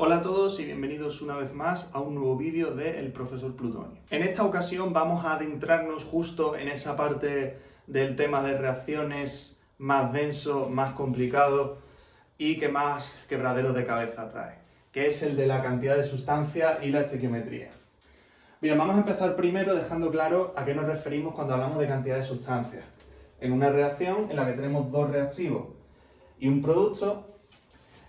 Hola a todos y bienvenidos una vez más a un nuevo vídeo de El Profesor Plutonio. En esta ocasión vamos a adentrarnos justo en esa parte del tema de reacciones más denso, más complicado y que más quebraderos de cabeza trae, que es el de la cantidad de sustancia y la estequiometría. Bien, vamos a empezar primero dejando claro a qué nos referimos cuando hablamos de cantidad de sustancias. En una reacción en la que tenemos dos reactivos y un producto,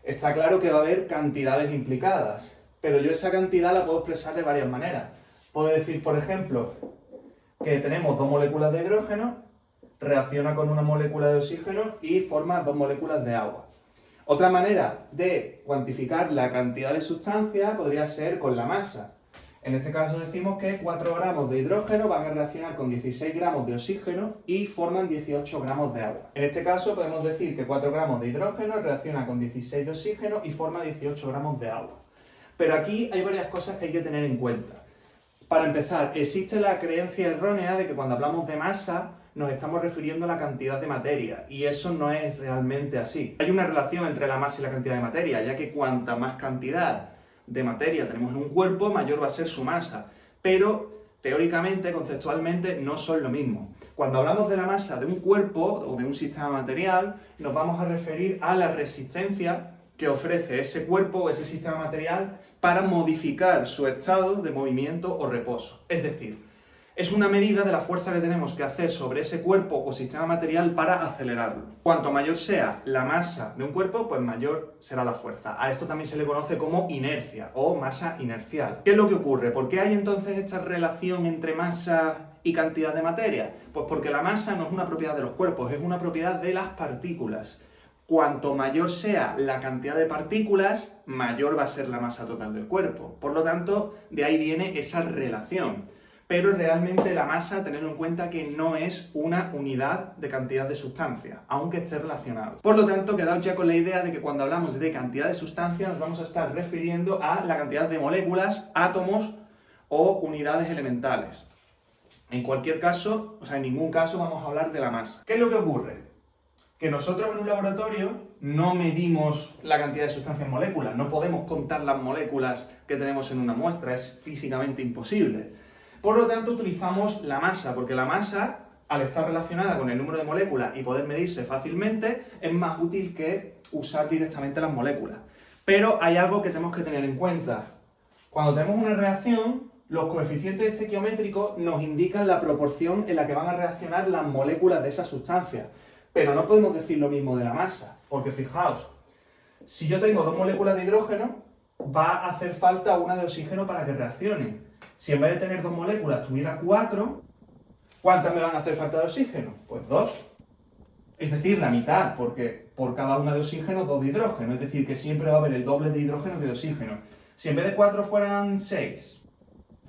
está claro que va a haber cantidades implicadas, pero yo esa cantidad la puedo expresar de varias maneras. Puedo decir, por ejemplo, que tenemos dos moléculas de hidrógeno, reacciona con una molécula de oxígeno y forma dos moléculas de agua. Otra manera de cuantificar la cantidad de sustancia podría ser con la masa. En este caso decimos que 4 gramos de hidrógeno van a reaccionar con 16 gramos de oxígeno y forman 18 gramos de agua. En este caso podemos decir que 4 gramos de hidrógeno reacciona con 16 de oxígeno y forma 18 gramos de agua. Pero aquí hay varias cosas que hay que tener en cuenta. Para empezar, existe la creencia errónea de que cuando hablamos de masa nos estamos refiriendo a la cantidad de materia, y eso no es realmente así. Hay una relación entre la masa y la cantidad de materia, ya que cuanta más cantidad de materia tenemos en un cuerpo, mayor va a ser su masa. Pero teóricamente, conceptualmente, no son lo mismo. Cuando hablamos de la masa de un cuerpo o de un sistema material, nos vamos a referir a la resistencia que ofrece ese cuerpo o ese sistema material para modificar su estado de movimiento o reposo. Es decir, es una medida de la fuerza que tenemos que hacer sobre ese cuerpo o sistema material para acelerarlo. Cuanto mayor sea la masa de un cuerpo, pues mayor será la fuerza. A esto también se le conoce como inercia o masa inercial. ¿Qué es lo que ocurre? ¿Por qué hay entonces esta relación entre masa y cantidad de materia? Pues porque la masa no es una propiedad de los cuerpos, es una propiedad de las partículas. Cuanto mayor sea la cantidad de partículas, mayor va a ser la masa total del cuerpo. Por lo tanto, de ahí viene esa relación. Pero realmente la masa, tened en cuenta que no es una unidad de cantidad de sustancia, aunque esté relacionado. Por lo tanto, quedaos ya con la idea de que cuando hablamos de cantidad de sustancia nos vamos a estar refiriendo a la cantidad de moléculas, átomos o unidades elementales. En cualquier caso, en ningún caso vamos a hablar de la masa. ¿Qué es lo que ocurre? Que nosotros en un laboratorio no medimos la cantidad de sustancia en moléculas, no podemos contar las moléculas que tenemos en una muestra, es físicamente imposible. Por lo tanto, utilizamos la masa, porque la masa, al estar relacionada con el número de moléculas y poder medirse fácilmente, es más útil que usar directamente las moléculas. Pero hay algo que tenemos que tener en cuenta. Cuando tenemos una reacción, los coeficientes estequiométricos nos indican la proporción en la que van a reaccionar las moléculas de esa sustancia. Pero no podemos decir lo mismo de la masa, porque fijaos, si yo tengo dos moléculas de hidrógeno, va a hacer falta una de oxígeno para que reaccionen. Si en vez de tener dos moléculas tuviera 4, ¿cuántas me van a hacer falta de oxígeno? Pues 2. Es decir, la mitad, porque por cada una de oxígeno, 2 de hidrógeno. Es decir, que siempre va a haber el doble de hidrógeno que de oxígeno. Si en vez de 4 fueran 6,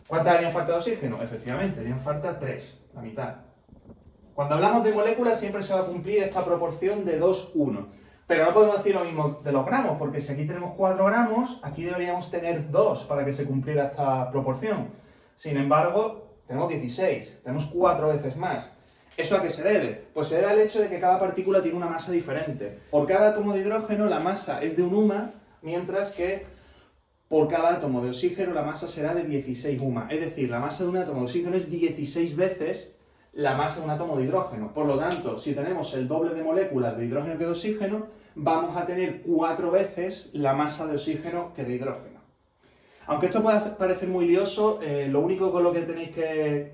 ¿cuántas harían falta de oxígeno? Efectivamente, harían falta 3, la mitad. Cuando hablamos de moléculas siempre se va a cumplir esta proporción de 2:1. Pero no podemos decir lo mismo de los gramos, porque si aquí tenemos 4 gramos, aquí deberíamos tener 2 para que se cumpliera esta proporción. Sin embargo, tenemos 16, tenemos 4 veces más. ¿Eso a qué se debe? Pues se debe al hecho de que cada partícula tiene una masa diferente. Por cada átomo de hidrógeno la masa es de 1 UMA, mientras que por cada átomo de oxígeno la masa será de 16 UMA. Es decir, la masa de un átomo de oxígeno es 16 veces la masa de un átomo de hidrógeno. Por lo tanto, si tenemos el doble de moléculas de hidrógeno que de oxígeno, vamos a tener 4 veces la masa de oxígeno que de hidrógeno. Aunque esto pueda parecer muy lioso, lo único con lo que tenéis que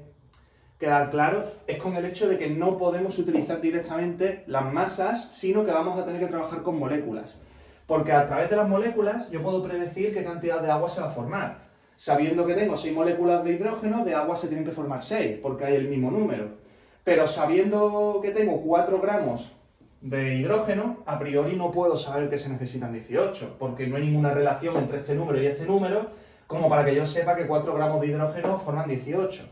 quedar claro es con el hecho de que no podemos utilizar directamente las masas, sino que vamos a tener que trabajar con moléculas. Porque a través de las moléculas yo puedo predecir qué cantidad de agua se va a formar. Sabiendo que tengo 6 moléculas de hidrógeno, de agua se tienen que formar 6, porque hay el mismo número. Pero sabiendo que tengo 4 gramos de hidrógeno, a priori no puedo saber que se necesitan 18, porque no hay ninguna relación entre este número y este número, como para que yo sepa que 4 gramos de hidrógeno forman 18.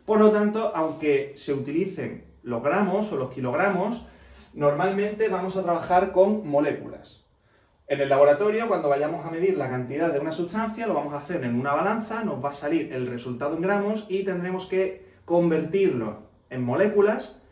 Por lo tanto, aunque se utilicen los gramos o los kilogramos, normalmente vamos a trabajar con moléculas. En el laboratorio, cuando vayamos a medir la cantidad de una sustancia, lo vamos a hacer en una balanza, nos va a salir el resultado en gramos y tendremos que convertirlo en moléculas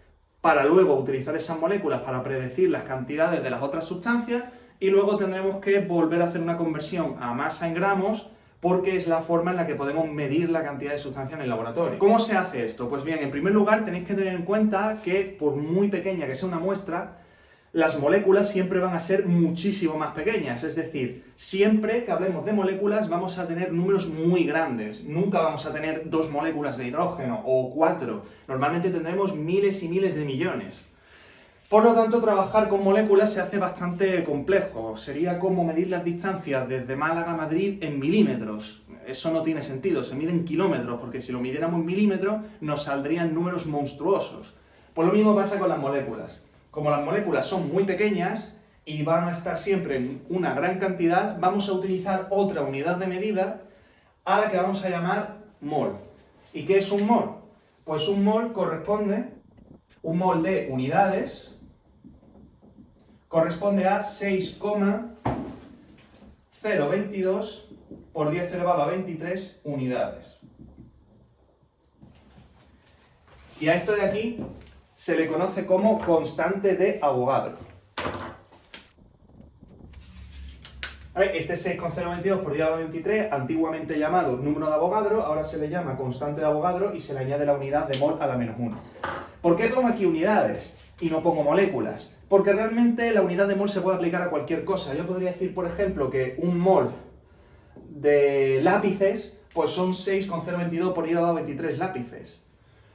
para luego utilizar esas moléculas para predecir las cantidades de las otras sustancias y luego tendremos que volver a hacer una conversión a masa en gramos, porque es la forma en la que podemos medir la cantidad de sustancia en el laboratorio. ¿Cómo se hace esto? Pues bien, en primer lugar tenéis que tener en cuenta que por muy pequeña que sea una muestra, las moléculas siempre van a ser muchísimo más pequeñas, es decir, siempre que hablemos de moléculas vamos a tener números muy grandes, nunca vamos a tener 2 moléculas de hidrógeno o 4, normalmente tendremos miles y miles de millones. Por lo tanto, trabajar con moléculas se hace bastante complejo. Sería como medir las distancias desde Málaga a Madrid en milímetros. Eso no tiene sentido, se mide en kilómetros, porque si lo midiéramos en milímetros nos saldrían números monstruosos. Pues lo mismo pasa con las moléculas. Como las moléculas son muy pequeñas y van a estar siempre en una gran cantidad, vamos a utilizar otra unidad de medida a la que vamos a llamar mol. ¿Y qué es un mol? Pues un mol de unidades corresponde a 6,022 por 10 elevado a 23 unidades. Y a esto de aquí se le conoce como constante de Avogadro. Este 6,022 por 10 elevado a 23, antiguamente llamado número de Avogadro, ahora se le llama constante de Avogadro y se le añade la unidad de mol a la menos 1. ¿Por qué pongo aquí unidades y no pongo moléculas? Porque realmente la unidad de mol se puede aplicar a cualquier cosa. Yo podría decir, por ejemplo, que un mol de lápices pues son 6,022 por 10 elevado a 23 lápices.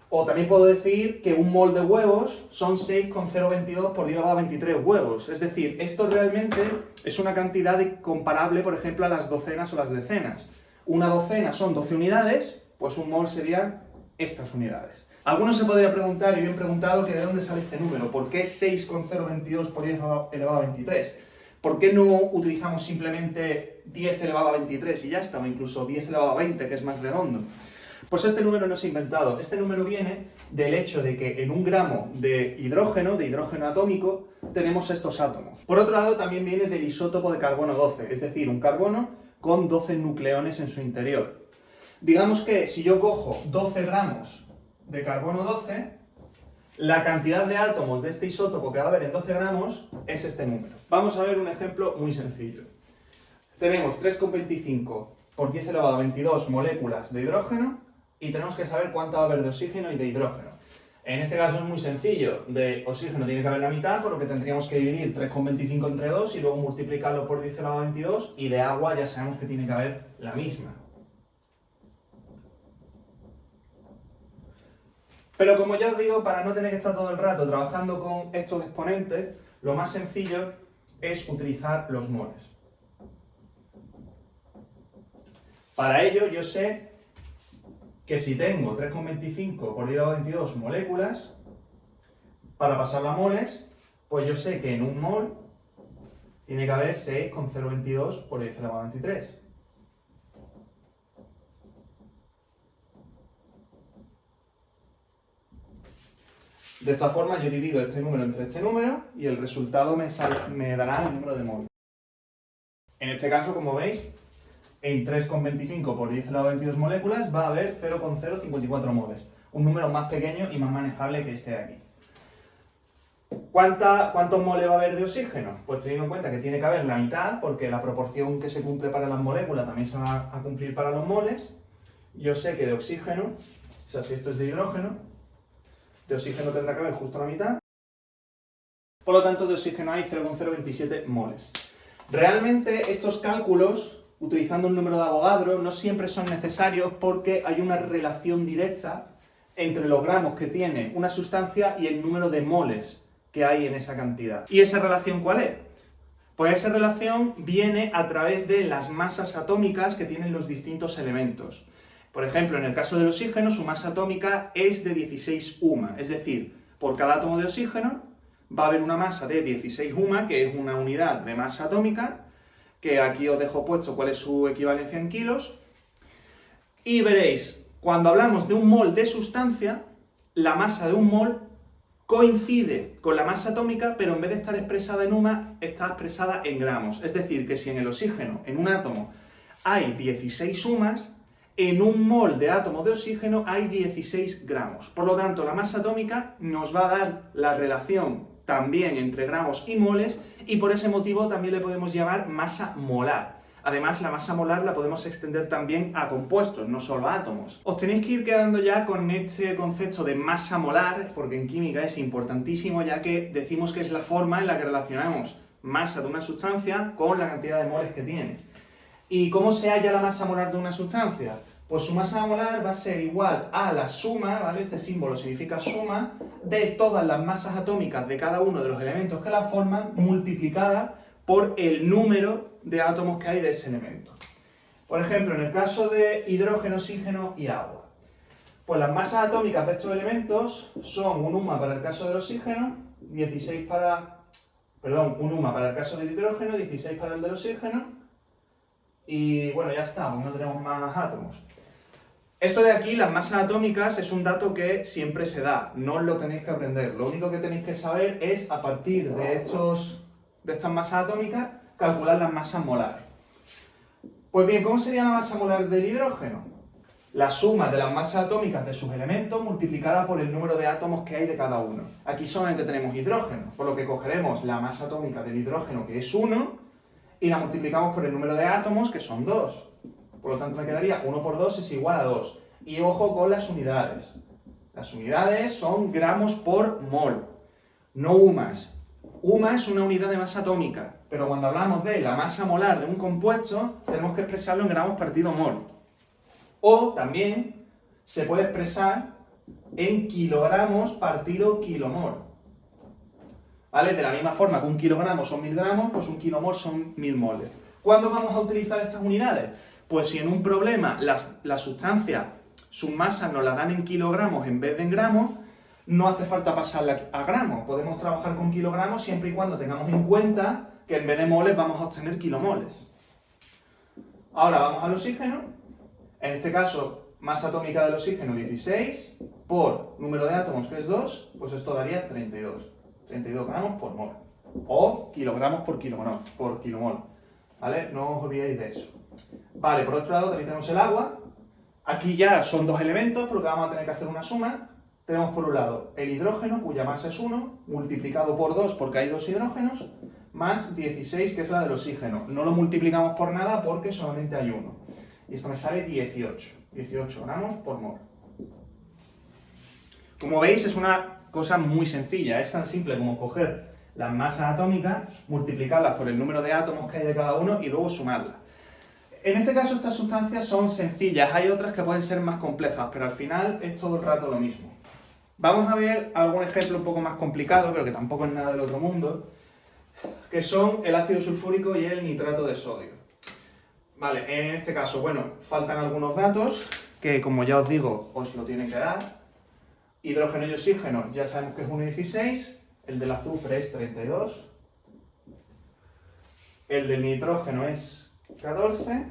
O también puedo decir que un mol de huevos son 6,022 por 10 elevado a 23 huevos. Es decir, esto realmente es una cantidad comparable, por ejemplo, a las docenas o las decenas. Una docena son 12 unidades, pues un mol serían estas unidades. Algunos se podrían preguntar, y bien preguntado, que de dónde sale este número. ¿Por qué 6,022 por 10 elevado a 23? ¿Por qué no utilizamos simplemente 10 elevado a 23 y ya está? O incluso 10 elevado a 20, que es más redondo. Pues este número no se ha inventado. Este número viene del hecho de que en un gramo de hidrógeno atómico, tenemos estos átomos. Por otro lado, también viene del isótopo de carbono 12, es decir, un carbono con 12 nucleones en su interior. Digamos que si yo cojo 12 gramos de carbono 12, la cantidad de átomos de este isótopo que va a haber en 12 gramos es este número. Vamos a ver un ejemplo muy sencillo. Tenemos 3,25 por 10 elevado a 22 moléculas de hidrógeno y tenemos que saber cuánta va a haber de oxígeno y de hidrógeno. En este caso es muy sencillo. De oxígeno tiene que haber la mitad, por lo que tendríamos que dividir 3,25 entre 2 y luego multiplicarlo por 10 elevado a 22, y de agua ya sabemos que tiene que haber la misma. Pero como ya os digo, para no tener que estar todo el rato trabajando con estos exponentes, lo más sencillo es utilizar los moles. Para ello yo sé que si tengo 3,25 por 10 elevado a 22 moléculas, para pasarlo a moles, pues yo sé que en un mol tiene que haber 6,022 por 10 elevado a 23. De esta forma yo divido este número entre este número y el resultado me dará el número de moles. En este caso, como veis, en 3,25 por 10 elevado a 22 moléculas va a haber 0,054 moles. Un número más pequeño y más manejable que este de aquí. ¿Cuántos moles va a haber de oxígeno? Pues teniendo en cuenta que tiene que haber la mitad, porque la proporción que se cumple para las moléculas también se va a cumplir para los moles. Yo sé que de oxígeno, o sea, si esto es de hidrógeno, de oxígeno tendrá que haber justo la mitad. Por lo tanto, de oxígeno hay 0,027 moles. Realmente estos cálculos, utilizando un número de Avogadro, no siempre son necesarios porque hay una relación directa entre los gramos que tiene una sustancia y el número de moles que hay en esa cantidad. ¿Y esa relación cuál es? Pues esa relación viene a través de las masas atómicas que tienen los distintos elementos. Por ejemplo, en el caso del oxígeno, su masa atómica es de 16 UMA, es decir, por cada átomo de oxígeno va a haber una masa de 16 UMA, que es una unidad de masa atómica, que aquí os dejo puesto cuál es su equivalencia en kilos, y veréis, cuando hablamos de un mol de sustancia, la masa de un mol coincide con la masa atómica, pero en vez de estar expresada en UMA, está expresada en gramos. Es decir, que si en el oxígeno, en un átomo, hay 16 UMAs, en un mol de átomo de oxígeno hay 16 gramos. Por lo tanto, la masa atómica nos va a dar la relación también entre gramos y moles, y por ese motivo también le podemos llamar masa molar. Además, la masa molar la podemos extender también a compuestos, no solo a átomos. Os tenéis que ir quedando ya con este concepto de masa molar, porque en química es importantísimo, ya que decimos que es la forma en la que relacionamos masa de una sustancia con la cantidad de moles que tiene. ¿Y cómo se halla la masa molar de una sustancia? Pues su masa molar va a ser igual a la suma, ¿vale? Este símbolo significa suma, de todas las masas atómicas de cada uno de los elementos que la forman, multiplicada por el número de átomos que hay de ese elemento. Por ejemplo, en el caso de hidrógeno, oxígeno y agua, pues las masas atómicas de estos elementos son un UMA para el caso del oxígeno, 16 para... Perdón, un UMA para el caso del hidrógeno, 16 para el del oxígeno, y bueno, ya está, no tenemos más átomos. Esto de aquí, las masas atómicas, es un dato que siempre se da, no os lo tenéis que aprender. Lo único que tenéis que saber es, a partir de estas masas atómicas, calcular las masas molares. Pues bien, ¿cómo sería la masa molar del hidrógeno? La suma de las masas atómicas de sus elementos multiplicada por el número de átomos que hay de cada uno. Aquí solamente tenemos hidrógeno, por lo que cogeremos la masa atómica del hidrógeno, que es 1, y la multiplicamos por el número de átomos, que son 2. Por lo tanto, me quedaría 1 por 2 es igual a 2. Y ojo con las unidades. Las unidades son gramos por mol, no UMAs. UMA es una unidad de masa atómica, pero cuando hablamos de la masa molar de un compuesto, tenemos que expresarlo en gramos partido mol. O también se puede expresar en kilogramos partido kilomol. ¿Vale? De la misma forma que un kilogramo son 1000 gramos, pues un kilomol son 1000 moles. ¿Cuándo vamos a utilizar estas unidades? Pues si en un problema la sustancia, sus masas nos la dan en kilogramos en vez de en gramos, no hace falta pasarla a gramos. Podemos trabajar con kilogramos siempre y cuando tengamos en cuenta que en vez de moles vamos a obtener kilomoles. Ahora vamos al oxígeno. En este caso, masa atómica del oxígeno 16 por número de átomos, que es 2, pues esto daría 32. 32 gramos por mol. O kilogramos por kilomol. ¿Vale? No os olvidéis de eso. Vale, por otro lado también tenemos el agua. Aquí ya son dos elementos, porque vamos a tener que hacer una suma. Tenemos por un lado el hidrógeno, cuya masa es 1, multiplicado por 2 porque hay 2 hidrógenos, más 16, que es la del oxígeno. No lo multiplicamos por nada porque solamente hay 1. Y esto me sale 18. 18 gramos por mol. Como veis, es una cosa muy sencilla. Es tan simple como coger las masas atómicas, multiplicarlas por el número de átomos que hay de cada uno y luego sumarlas. En este caso, estas sustancias son sencillas. Hay otras que pueden ser más complejas, pero al final es todo el rato lo mismo. Vamos a ver algún ejemplo un poco más complicado, pero que tampoco es nada del otro mundo, que son el ácido sulfúrico y el nitrato de sodio. Vale, en este caso, bueno, faltan algunos datos que, como ya os digo, os lo tienen que dar. Hidrógeno y oxígeno, ya sabemos que es 1,16, el del azufre es 32, el del nitrógeno es 14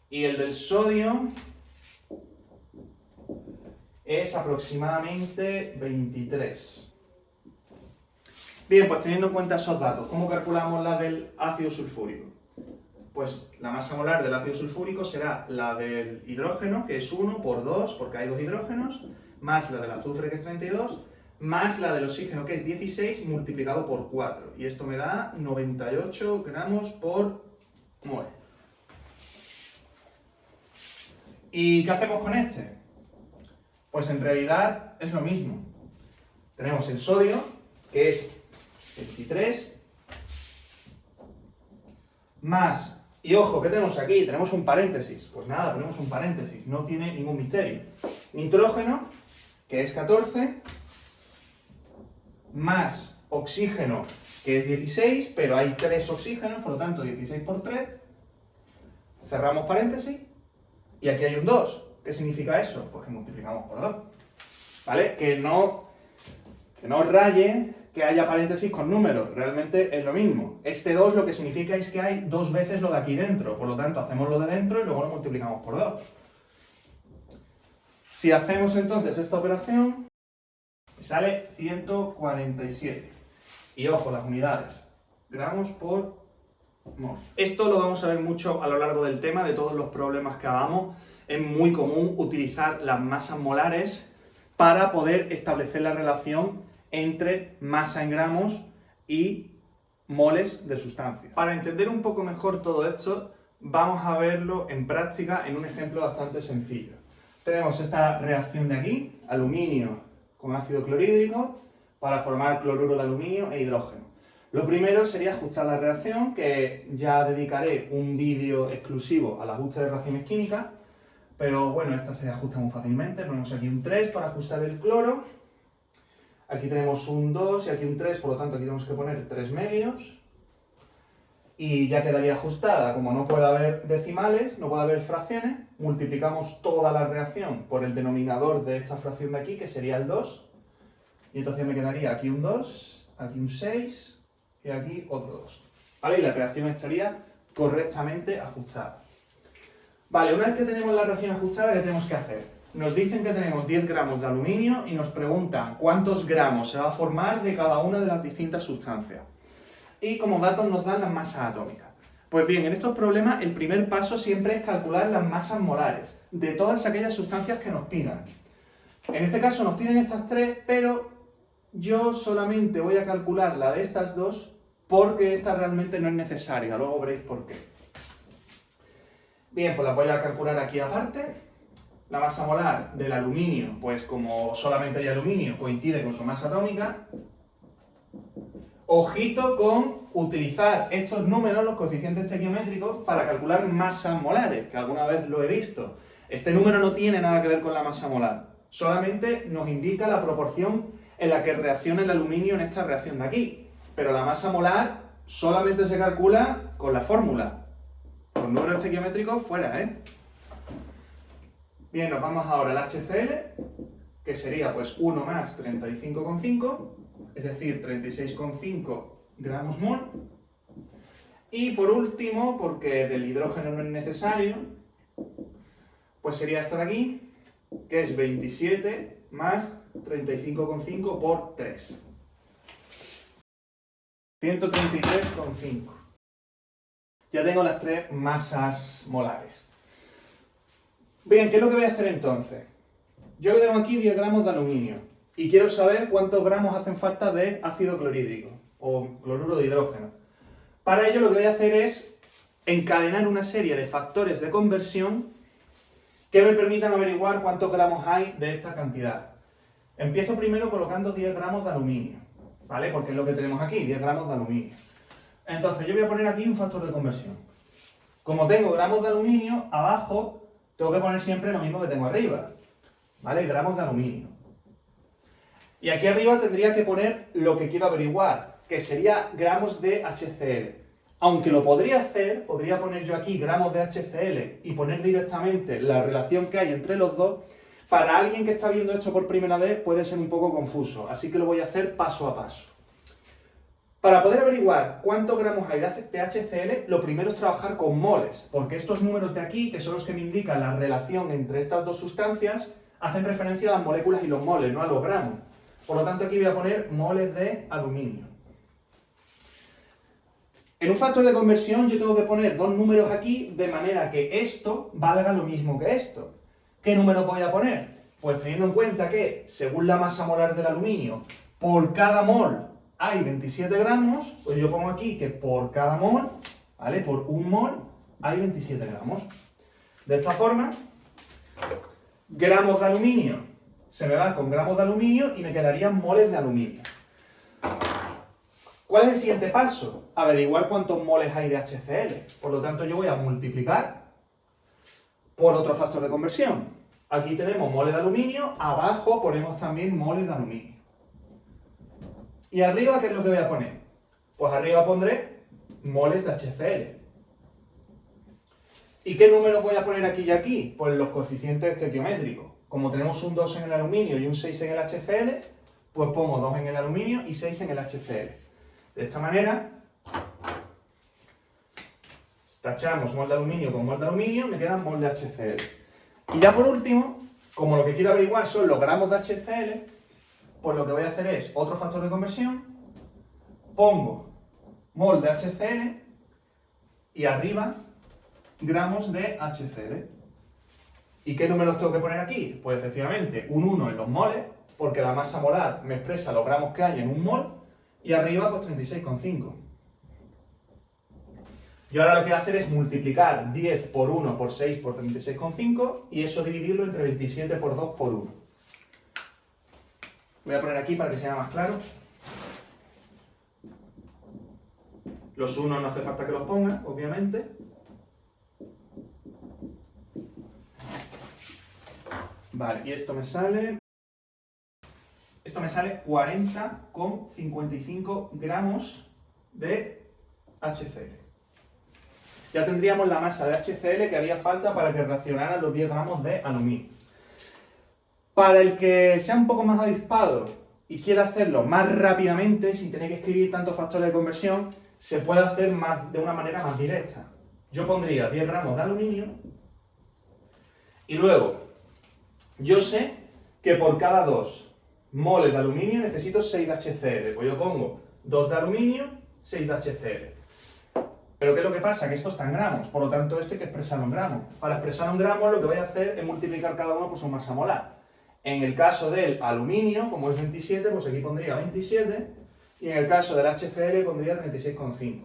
y el del sodio es aproximadamente 23. Bien, pues teniendo en cuenta esos datos, ¿cómo calculamos la del ácido sulfúrico? Pues la masa molar del ácido sulfúrico será la del hidrógeno, que es 1 por 2, porque hay 2 hidrógenos, más la del azufre, que es 32, más la del oxígeno, que es 16, multiplicado por 4. Y esto me da 98 gramos por mol. ¿Y qué hacemos con este? Pues en realidad es lo mismo. Tenemos el sodio, que es 23, más, y ojo, ¿qué tenemos aquí? Tenemos un paréntesis. Pues nada, ponemos un paréntesis, no tiene ningún misterio. Nitrógeno, que es 14, más oxígeno, que es 16, pero hay 3 oxígenos, por lo tanto 16 por 3, cerramos paréntesis, y aquí hay un 2. ¿Qué significa eso? Pues que multiplicamos por 2. ¿Vale? Que no os raye que haya paréntesis con números, realmente es lo mismo. Este 2 lo que significa es que hay 2 veces lo de aquí dentro, por lo tanto hacemos lo de dentro y luego lo multiplicamos por 2. Si hacemos entonces esta operación, sale 147. Y ojo, las unidades, gramos por mol. Esto lo vamos a ver mucho a lo largo del tema, de todos los problemas que hagamos. Es muy común utilizar las masas molares para poder establecer la relación entre masa en gramos y moles de sustancia. Para entender un poco mejor todo esto, vamos a verlo en práctica en un ejemplo bastante sencillo. Tenemos esta reacción de aquí, aluminio con ácido clorhídrico, para formar cloruro de aluminio e hidrógeno. Lo primero sería ajustar la reacción, que ya dedicaré un vídeo exclusivo al ajuste de reacciones químicas, pero bueno, esta se ajusta muy fácilmente. Ponemos aquí un 3 para ajustar el cloro, aquí tenemos un 2 y aquí un 3, por lo tanto aquí tenemos que poner 3 medios, y ya quedaría ajustada. Como no puede haber decimales, no puede haber fracciones, multiplicamos toda la reacción por el denominador de esta fracción de aquí, que sería el 2, y entonces me quedaría aquí un 2, aquí un 6 y aquí otro 2. ¿Vale? Y la reacción estaría correctamente ajustada. Vale, una vez que tenemos la reacción ajustada, ¿qué tenemos que hacer? Nos dicen que tenemos 10 gramos de aluminio y nos preguntan cuántos gramos se va a formar de cada una de las distintas sustancias. Y como datos nos dan las masas atómicas. Pues bien, en estos problemas el primer paso siempre es calcular las masas molares de todas aquellas sustancias que nos pidan. En este caso nos piden estas tres, pero yo solamente voy a calcular la de estas dos porque esta realmente no es necesaria, luego veréis por qué. Bien, pues la voy a calcular aquí aparte. La masa molar del aluminio, pues como solamente hay aluminio, coincide con su masa atómica. Ojito con utilizar estos números, los coeficientes estequiométricos, para calcular masas molares, que alguna vez lo he visto. Este número no tiene nada que ver con la masa molar, solamente nos indica la proporción en la que reacciona el aluminio en esta reacción de aquí. Pero la masa molar solamente se calcula con la fórmula. Los números estequiométricos fuera, ¿eh? Bien, nos vamos ahora al HCl, que sería pues 1 más 35,5, es decir, 36,5 gramos mol. Y por último, porque del hidrógeno no es necesario, pues sería esta de aquí, que es 27 más 35,5 por 3. 133,5. Ya tengo las tres masas molares. Bien, ¿qué es lo que voy a hacer entonces? Yo tengo aquí 10 gramos de aluminio y quiero saber cuántos gramos hacen falta de ácido clorhídrico o cloruro de hidrógeno. Para ello lo que voy a hacer es encadenar una serie de factores de conversión que me permitan averiguar cuántos gramos hay de esta cantidad. Empiezo primero colocando 10 gramos de aluminio, ¿vale? Porque es lo que tenemos aquí, 10 gramos de aluminio. Entonces yo voy a poner aquí un factor de conversión. Como tengo gramos de aluminio, abajo tengo que poner siempre lo mismo que tengo arriba, ¿vale? Gramos de aluminio. Y aquí arriba tendría que poner lo que quiero averiguar, que sería gramos de HCl. Aunque lo podría hacer, podría poner yo aquí gramos de HCl y poner directamente la relación que hay entre los dos. Para alguien que está viendo esto por primera vez puede ser un poco confuso, así que lo voy a hacer paso a paso. Para poder averiguar cuántos gramos hay de HCl, lo primero es trabajar con moles, porque estos números de aquí, que son los que me indican la relación entre estas dos sustancias, hacen referencia a las moléculas y los moles, no a los gramos. Por lo tanto, aquí voy a poner moles de aluminio. En un factor de conversión yo tengo que poner dos números aquí, de manera que esto valga lo mismo que esto. ¿Qué números voy a poner? Pues teniendo en cuenta que, según la masa molar del aluminio, por cada mol hay 27 gramos, pues yo pongo aquí que por cada mol, ¿vale? Por un mol hay 27 gramos. De esta forma, gramos de aluminio se me va con gramos de aluminio y me quedarían moles de aluminio. ¿Cuál es el siguiente paso? Averiguar cuántos moles hay de HCl. Por lo tanto, yo voy a multiplicar por otro factor de conversión. Aquí tenemos moles de aluminio, abajo ponemos también moles de aluminio. ¿Y arriba qué es lo que voy a poner? Pues arriba pondré moles de HCl. ¿Y qué números voy a poner aquí y aquí? Pues los coeficientes estequiométricos. Como tenemos un 2 en el aluminio y un 6 en el HCl, pues pongo 2 en el aluminio y 6 en el HCl. De esta manera, tachamos mol de aluminio con mol de aluminio, me quedan mol de HCl. Y ya por último, como lo que quiero averiguar son los gramos de HCl, pues lo que voy a hacer es otro factor de conversión, pongo mol de HCl y arriba gramos de HCl. ¿Y qué números tengo que poner aquí? Pues efectivamente un 1 en los moles, porque la masa molar me expresa los gramos que hay en un mol, y arriba pues 36,5. Yo ahora lo que voy a hacer es multiplicar 10 por 1 por 6 por 36,5 y eso dividirlo entre 27 por 2 por 1. Voy a poner aquí para que sea más claro. Los unos no hace falta que los ponga, obviamente. Vale, y esto me sale 40,55 gramos de HCl. Ya tendríamos la masa de HCl que haría falta para que reaccionara los 10 gramos de aluminio. Para el que sea un poco más avispado y quiera hacerlo más rápidamente, sin tener que escribir tantos factores de conversión, se puede hacer de una manera más directa. Yo pondría 10 gramos de aluminio y luego yo sé que por cada 2 moles de aluminio necesito 6 de HCl. Pues yo pongo 2 de aluminio, 6 de HCl. Pero ¿qué es lo que pasa? Que esto está en gramos, por lo tanto esto hay que expresarlo en gramos. Para expresarlo en gramos lo que voy a hacer es multiplicar cada uno por su masa molar. En el caso del aluminio, como es 27, pues aquí pondría 27, y en el caso del HCl pondría 36,5.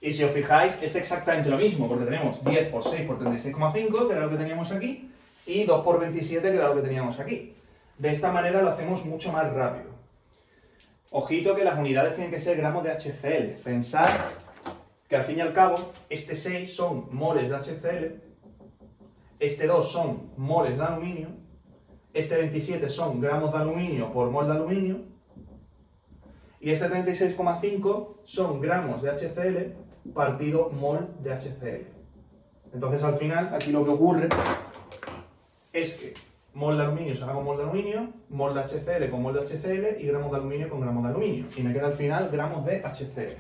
Y si os fijáis, es exactamente lo mismo, porque tenemos 10 por 6 por 36,5, que era lo que teníamos aquí, y 2 por 27, que era lo que teníamos aquí. De esta manera lo hacemos mucho más rápido. Ojito que las unidades tienen que ser gramos de HCl. Pensad que al fin y al cabo, este 6 son moles de HCl, este 2 son moles de aluminio, este 27 son gramos de aluminio por mol de aluminio, y este 36,5 son gramos de HCl partido mol de HCl. Entonces al final, aquí lo que ocurre es que mol de aluminio se hará con mol de aluminio, mol de HCl con mol de HCl y gramos de aluminio con gramos de aluminio. Y me queda al final gramos de HCl.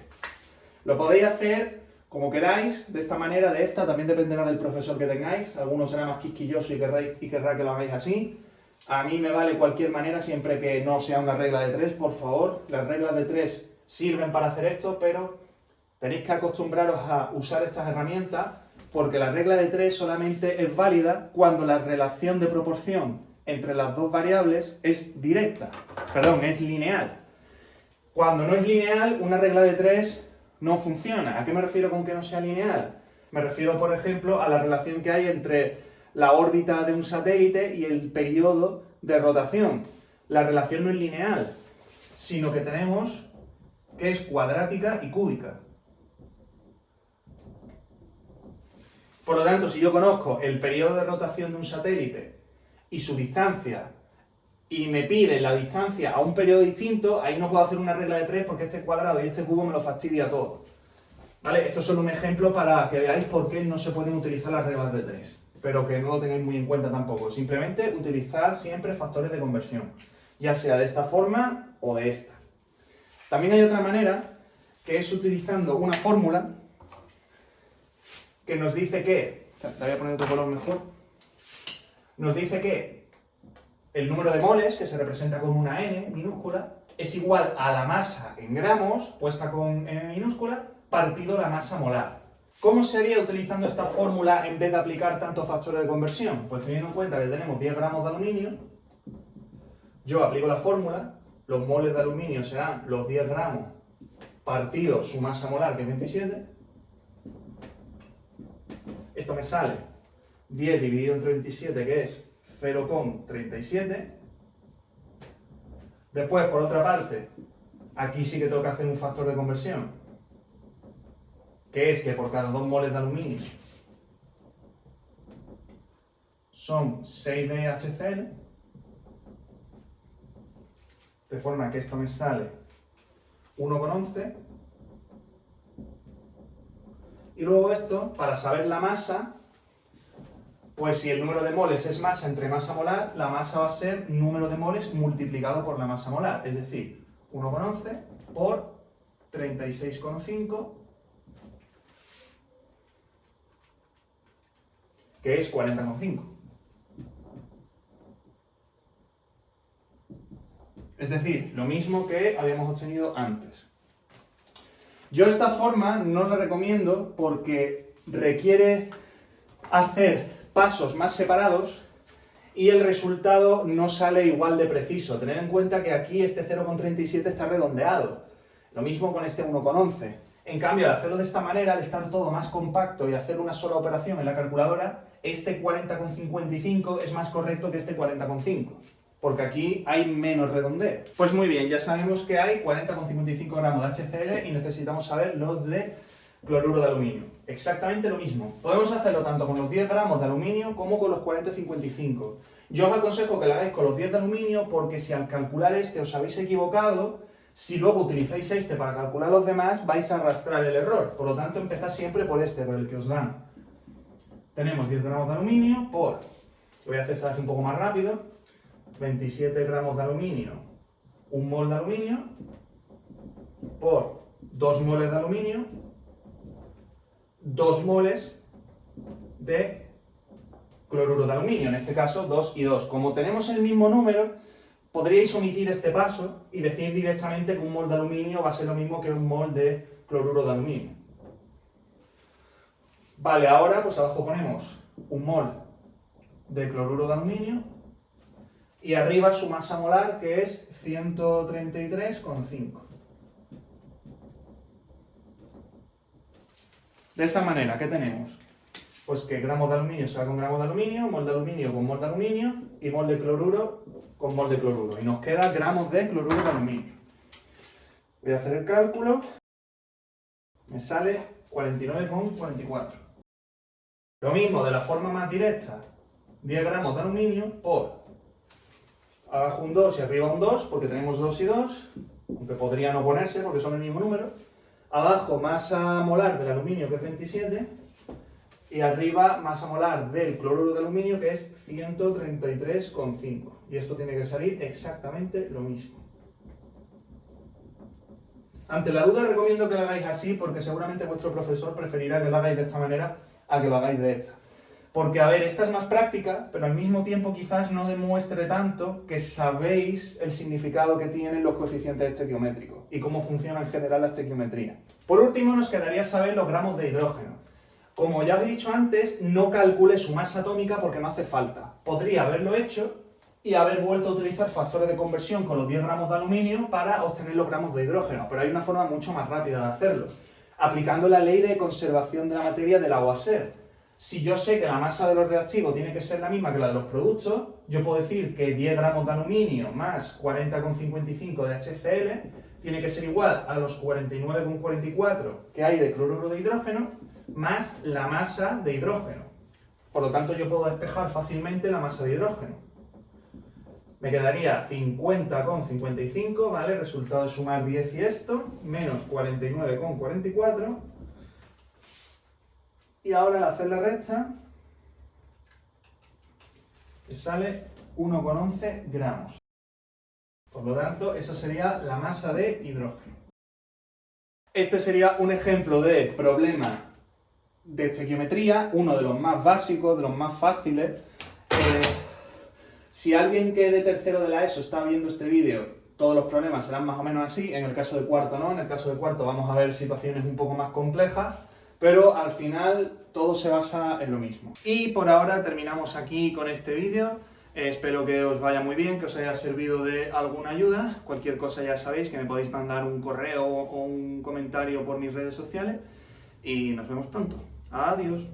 Lo podéis hacer como queráis, de esta manera, de esta, también dependerá del profesor que tengáis. Algunos será más quisquilloso y querrá que lo hagáis así. A mí me vale cualquier manera, siempre que no sea una regla de 3, por favor. Las reglas de 3 sirven para hacer esto, pero tenéis que acostumbraros a usar estas herramientas, porque la regla de 3 solamente es válida cuando la relación de proporción entre las dos variables es es lineal. Cuando no es lineal, una regla de 3 no funciona. ¿A qué me refiero con que no sea lineal? Me refiero, por ejemplo, a la relación que hay entre la órbita de un satélite y el periodo de rotación. La relación no es lineal, sino que tenemos que es cuadrática y cúbica. Por lo tanto, si yo conozco el periodo de rotación de un satélite y su distancia, y me pide la distancia a un periodo distinto, ahí no puedo hacer una regla de 3 porque este cuadrado y este cubo me lo fastidia todo. ¿Vale? Esto es solo un ejemplo para que veáis por qué no se pueden utilizar las reglas de 3, pero que no lo tengáis muy en cuenta tampoco. Simplemente utilizar siempre factores de conversión, ya sea de esta forma o de esta. También hay otra manera, que es utilizando una fórmula que nos dice que, la voy a poner otro color mejor, nos dice que el número de moles, que se representa con una n minúscula, es igual a la masa en gramos, puesta con n minúscula, partido la masa molar. ¿Cómo sería utilizando esta fórmula en vez de aplicar tantos factores de conversión? Pues teniendo en cuenta que tenemos 10 gramos de aluminio, yo aplico la fórmula, los moles de aluminio serán los 10 gramos partido su masa molar, que es 27. Esto me sale 10 dividido entre 27, que es 0,37. Después, por otra parte, aquí sí que tengo que hacer un factor de conversión, que es que por cada 2 moles de aluminio son 6 de HCl, de forma que esto me sale 1,11. Y luego esto, para saber la masa, pues si el número de moles es masa entre masa molar, la masa va a ser número de moles multiplicado por la masa molar, es decir, 1,11 por 36,5, que es 40,5. Es decir, lo mismo que habíamos obtenido antes. Yo esta forma no la recomiendo porque requiere hacer pasos más separados y el resultado no sale igual de preciso. Tened en cuenta que aquí este 0,37 está redondeado. Lo mismo con este 1,11. En cambio, al hacerlo de esta manera, al estar todo más compacto y hacer una sola operación en la calculadora, este 40,55 es más correcto que este 40,5, porque aquí hay menos redondeo. Pues muy bien, ya sabemos que hay 40,55 gramos de HCl y necesitamos saber los de cloruro de aluminio. Exactamente lo mismo. Podemos hacerlo tanto con los 10 gramos de aluminio como con los 40,55. Yo os aconsejo que lo hagáis con los 10 de aluminio porque si al calcular este os habéis equivocado, si luego utilizáis este para calcular los demás, vais a arrastrar el error. Por lo tanto, empezad siempre por este, por el que os dan. Tenemos 10 gramos de aluminio por, lo voy a hacer esta vez un poco más rápido, 27 gramos de aluminio, 1 mol de aluminio, por 2 moles de aluminio, 2 moles de cloruro de aluminio, en este caso 2 y 2. Como tenemos el mismo número, podríais omitir este paso y decir directamente que 1 mol de aluminio va a ser lo mismo que 1 mol de cloruro de aluminio. Vale, ahora pues abajo ponemos 1 mol de cloruro de aluminio y arriba su masa molar, que es 133,5. De esta manera, ¿qué tenemos? Pues que gramos de aluminio se va con gramos de aluminio, mol de aluminio con mol de aluminio y mol de cloruro con mol de cloruro. Y nos queda gramos de cloruro de aluminio. Voy a hacer el cálculo. Me sale 49,44. Lo mismo, de la forma más directa, 10 gramos de aluminio por abajo un 2 y arriba un 2, porque tenemos 2 y 2, aunque podría no ponerse porque son el mismo número. Abajo masa molar del aluminio, que es 27, y arriba masa molar del cloruro de aluminio, que es 133,5. Y esto tiene que salir exactamente lo mismo. Ante la duda recomiendo que lo hagáis así, porque seguramente vuestro profesor preferirá que lo hagáis de esta manera a que lo hagáis de esta. Porque, a ver, esta es más práctica, pero al mismo tiempo quizás no demuestre tanto que sabéis el significado que tienen los coeficientes estequiométricos y cómo funciona en general la estequiometría. Por último, nos quedaría saber los gramos de hidrógeno. Como ya os he dicho antes, no calcule su masa atómica porque no hace falta. Podría haberlo hecho y haber vuelto a utilizar factores de conversión con los 10 gramos de aluminio para obtener los gramos de hidrógeno, pero hay una forma mucho más rápida de hacerlo, aplicando la ley de conservación de la materia de Lavoisier. Si yo sé que la masa de los reactivos tiene que ser la misma que la de los productos, yo puedo decir que 10 gramos de aluminio más 40,55 de HCl tiene que ser igual a los 49,44 que hay de cloruro de hidrógeno más la masa de hidrógeno. Por lo tanto, yo puedo despejar fácilmente la masa de hidrógeno. Me quedaría 50,55, ¿vale? Resultado de sumar 10 y esto, menos 49,44. Y ahora al hacer la recta, me sale 1,11 gramos. Por lo tanto, esa sería la masa de hidrógeno. Este sería un ejemplo de problema de estequiometría, uno de los más básicos, de los más fáciles. Si alguien que de tercero de la ESO está viendo este vídeo, todos los problemas serán más o menos así. En el caso de cuarto no, en el caso de cuarto vamos a ver situaciones un poco más complejas, pero al final todo se basa en lo mismo. Y por ahora terminamos aquí con este vídeo. Espero que os vaya muy bien, que os haya servido de alguna ayuda. Cualquier cosa ya sabéis que me podéis mandar un correo o un comentario por mis redes sociales. Y nos vemos pronto. Adiós.